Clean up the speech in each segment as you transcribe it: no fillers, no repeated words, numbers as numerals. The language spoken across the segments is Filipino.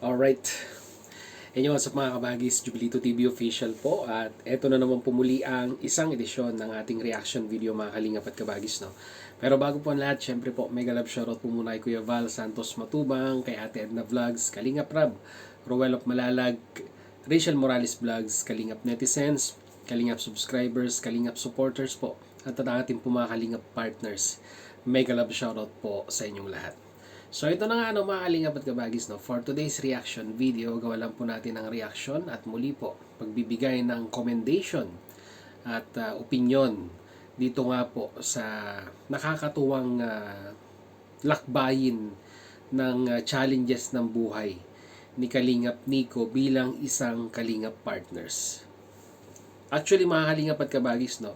Alright. Yan yung what's up mga kabagis, Jubilito TV official po at eto na naman pumuli ang isang edisyon ng ating reaction video mga kalingap at kabagis, no? Pero bago po ang lahat, syempre po mega love shoutout po muna kay Kuya Val Santos Matubang, kay Ate Edna Vlogs, Kalingap Rab, Roel of Malalag, Rachel Morales Vlogs, Kalingap Netizens, Kalingap subscribers, Kalingap supporters po at ang ating po mga Kalingap partners. Mega love shoutout po sa inyong lahat. So ito na nga mga kalingap at kabagis, no? For today's reaction video, gawa lang po natin ang reaction at muli po pagbibigay ng commendation at opinion dito nga po sa nakakatuwang lakbayin ng challenges ng buhay ni Kalingap Nico bilang isang Kalingap partners. Actually mga kalingap at kabagis, no?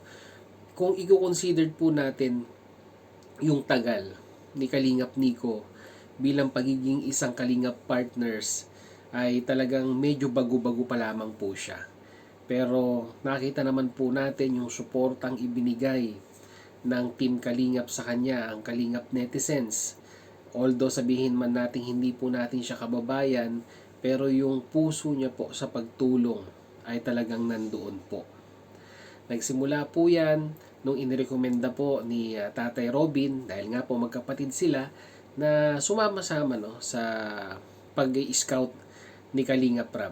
Kung i-consider po natin yung tagal ni Kalingap Nico bilang pagiging isang Kalingap partners ay talagang medyo bago-bago pa lamang po siya. Pero nakita naman po natin yung suportang ibinigay ng Team Kalingap sa kanya, ang Kalingap Netizens. Although sabihin man natin hindi po natin siya kababayan, pero yung puso niya po sa pagtulong ay talagang nandoon po. Nagsimula po yan nung inirekomenda po ni Tatay Robin, dahil nga po magkapatid sila, na sumama-sama sa pag-i-scout ni Kalingap Rab.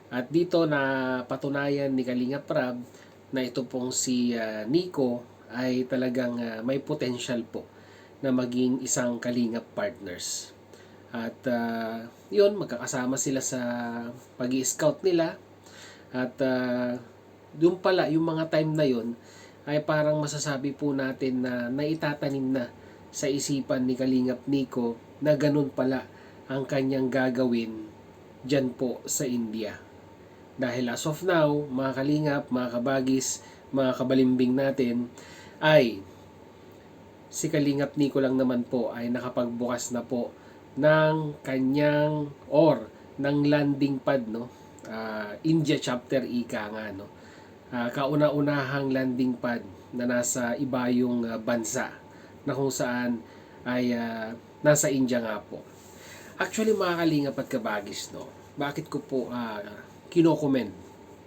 At dito na patunayan ni Kalingap Rab na ito pong si Nico ay talagang may potential po na maging isang Kalingap partners. At yun, magkakasama sila sa pag-i-scout nila. At doon pala, yung mga time na yun, ay parang masasabi po natin na naitatanim na sa isipan ni Kalingap Nico na ganun pala ang kanyang gagawin dyan po sa India. Dahil as of now, mga kalingap, mga kabagis, mga kabalimbing natin, ay si Kalingap Nico lang naman po ay nakapagbukas na po ng kanyang or ng landing pad, no? India chapter ika nga, no? Kauna-unahang landing pad na nasa ibayong bansa na kung saan ay nasa India nga po. Actually mga kalingap at kabagis, no, bakit ko po kinokomment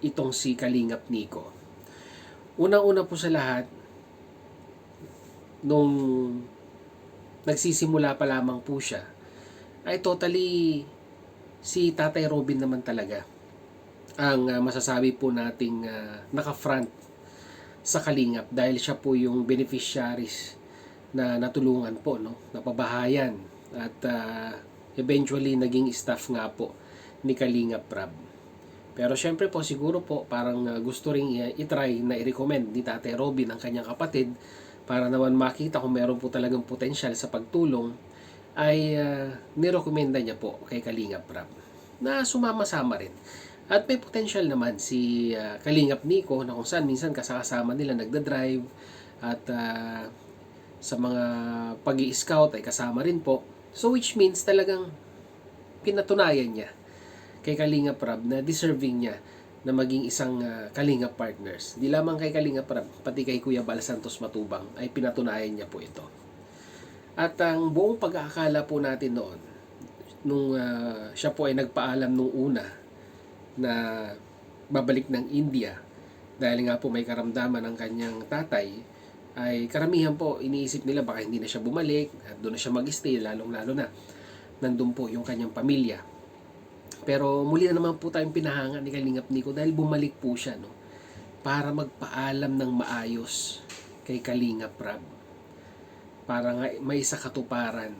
itong si Kalingap Nico? Unang-una po sa lahat, nung nagsisimula pa lamang po siya, ay totally si Tatay Robin naman talaga ang masasabi po nating naka-front sa Kalingap dahil siya po yung beneficiaries na natulungan po, no, napabahayan at eventually naging staff nga po ni Kalingap Rab. Pero syempre po siguro po parang gusto ring i-try na i-recommend ni Tatay Robin ang kanyang kapatid para naman makita kung meron po talagang potensyal sa pagtulong, ay nirekomenda niya po kay Kalingap Rab na sumama-sama rin. At may potential naman si Kalingap Nico na kung saan minsan kasama nila nagda-drive at sa mga pag-i-scout ay kasama rin po. So which means talagang pinatunayan niya kay Kalingap Rab na deserving niya na maging isang Kalingap partners. Di lamang kay Kalingap Rab, pati kay Kuya Val Santos Matubang ay pinatunayan niya po ito. At ang buong pag-aakala po natin noon, nung siya po ay nagpaalam nung una na babalik ng India, dahil nga po may karamdaman ng kanyang tatay, ay karamihan po iniisip nila baka hindi na siya bumalik at doon na siya mag-stay, lalong-lalo na nandun po yung kanyang pamilya. Pero muli na naman po tayong pinahanga ni Kalingap Nico dahil bumalik po siya, no, para magpaalam ng maayos kay Kalingap Rab, para nga may isa katuparan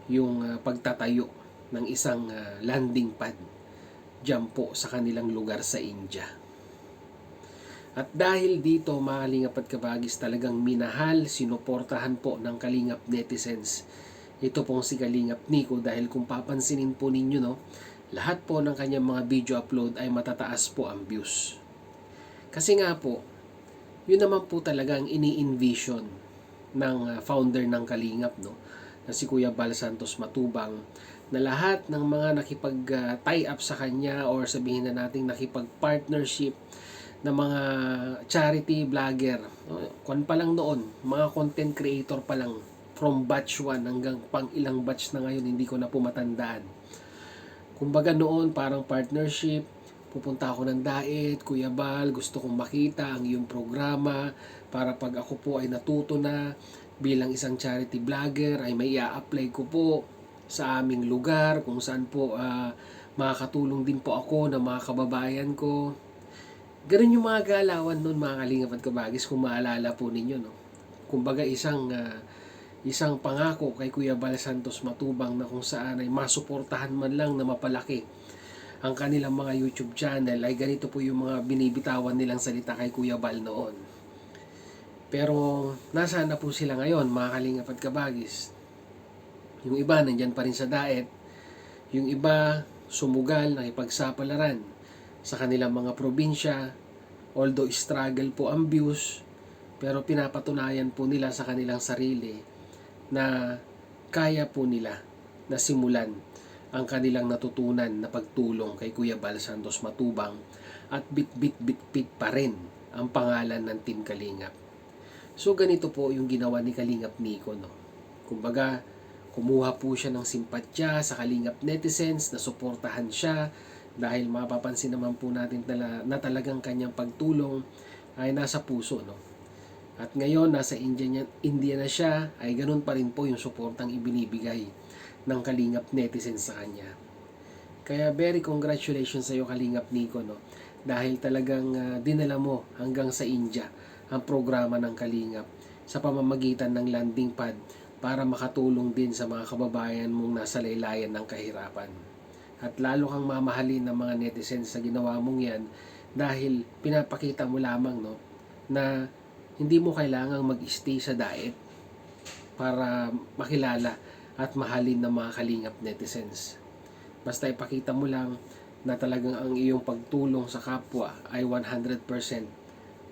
yung pagtatayo ng isang landing pad dyan po sa kanilang lugar sa India. At dahil dito mga kalingap at kabagis, talagang minahal, sinuportahan po ng Kalingap Netizens ito pong si Kalingap Nico, dahil kung papansinin po ninyo, no, lahat po ng kanyang mga video upload ay matataas po ang views. Kasi nga po, yun naman po talaga ang ini-envision ng founder ng Kalingap, no, na si Kuya Val Santos Matubang, na lahat ng mga nakipag-tie up sa kanya or sabihin na natin nakipag-partnership na mga charity vlogger, kung pa lang noon, mga content creator pa lang from batch 1 hanggang pang ilang batch na ngayon, hindi ko na po matandaan, Kumbaga noon parang partnership, pupunta ako ng diet, Kuya Bal, gusto kong makita ang iyong programa para pag ako po ay natuto na bilang isang charity vlogger ay may i-apply ko po sa aming lugar kung saan po makakatulong din po ako ng mga kababayan ko. Ganun yung mga galawan noon mga kalingap at kabagis kung maalala po ninyo, no? Kumbaga isang pangako kay Kuya Bal Santos Matubang na kung saan ay masuportahan man lang na mapalaki ang kanilang mga YouTube channel ay ganito po yung mga binibitawan nilang salita kay Kuya Bal noon. Pero nasaan na po sila ngayon mga kalingap at kabagis? Yung iba nandyan pa rin sa diet, yung iba sumugal, nakipagsapalaran sa kanilang mga probinsya, although struggle po ang views, pero pinapatunayan po nila sa kanilang sarili na kaya po nila na simulan ang kanilang natutunan na pagtulong kay Kuya Bal Santos Matubang at bit pa rin ang pangalan ng Team Kalingap. So ganito po yung ginawa ni Kalingap Nico, no? Kumbaga, kumuha po siya ng simpatya sa Kalingap netizens na suportahan siya dahil mapapansin naman po natin na talagang kanyang pagtulong ay nasa puso, no? At ngayon, nasa India na siya, ay ganun pa rin po yung suportang ibinibigay ng Kalingap netizens sa kanya. Kaya very congratulations sa iyo Kalingap Nico, no? Dahil talagang dinala mo hanggang sa India ang programa ng Kalingap sa pamamagitan ng landing pad para makatulong din sa mga kababayan mong nasa laylayan ng kahirapan. At lalo kang mamahalin ng mga netizens sa ginawa mong yan dahil pinapakita mo lamang, no, na hindi mo kailangang mag-stay sa diet para makilala at mahalin ng mga Kalingap netizens. Basta ipakita mo lang na talagang ang iyong pagtulong sa kapwa ay 100%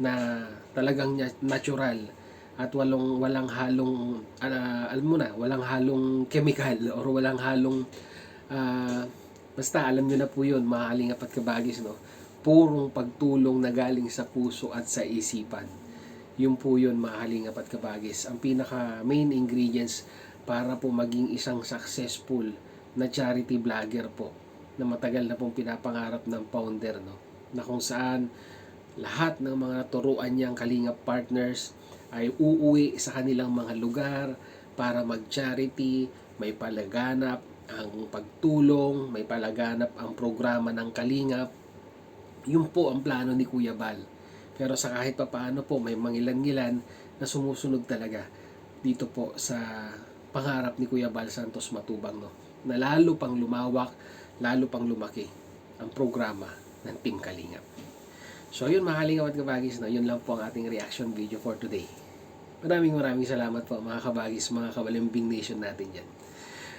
na talagang natural at walang halong alam mo na, walang halong chemical or walang halong basta alam niyo na po yun mga Kalingap at kabagis, no? Purong pagtulong na galing sa puso at sa isipan. Yun po yun mga Kalingap at kabagis, ang pinaka main ingredients para po maging isang successful na charity vlogger po na matagal na pong pinapangarap ng founder, no? Na kung saan lahat ng mga turuan niyang Kalingap partners ay uuwi sa kanilang mga lugar para mag-charity, may palaganap ang pagtulong, may palaganap ang programa ng Kalingap. Yun po ang plano ni Kuya Bal. Pero sa kahit pa paano po, may mangilan-ngilan na sumusunod talaga dito po sa pangarap ni Kuya Bal Santos Matubang, no? Na lalo pang lumawak, lalo pang lumaki ang programa ng Team Kalingap. So yun mga Kalingap at kabagis, no? Yun lang po ang ating reaction video for today. Maraming salamat po mga kabagis, mga kabalimbing nation natin dyan.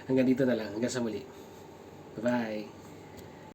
Hanggang dito na lang, hanggang sa muli. Bye-bye!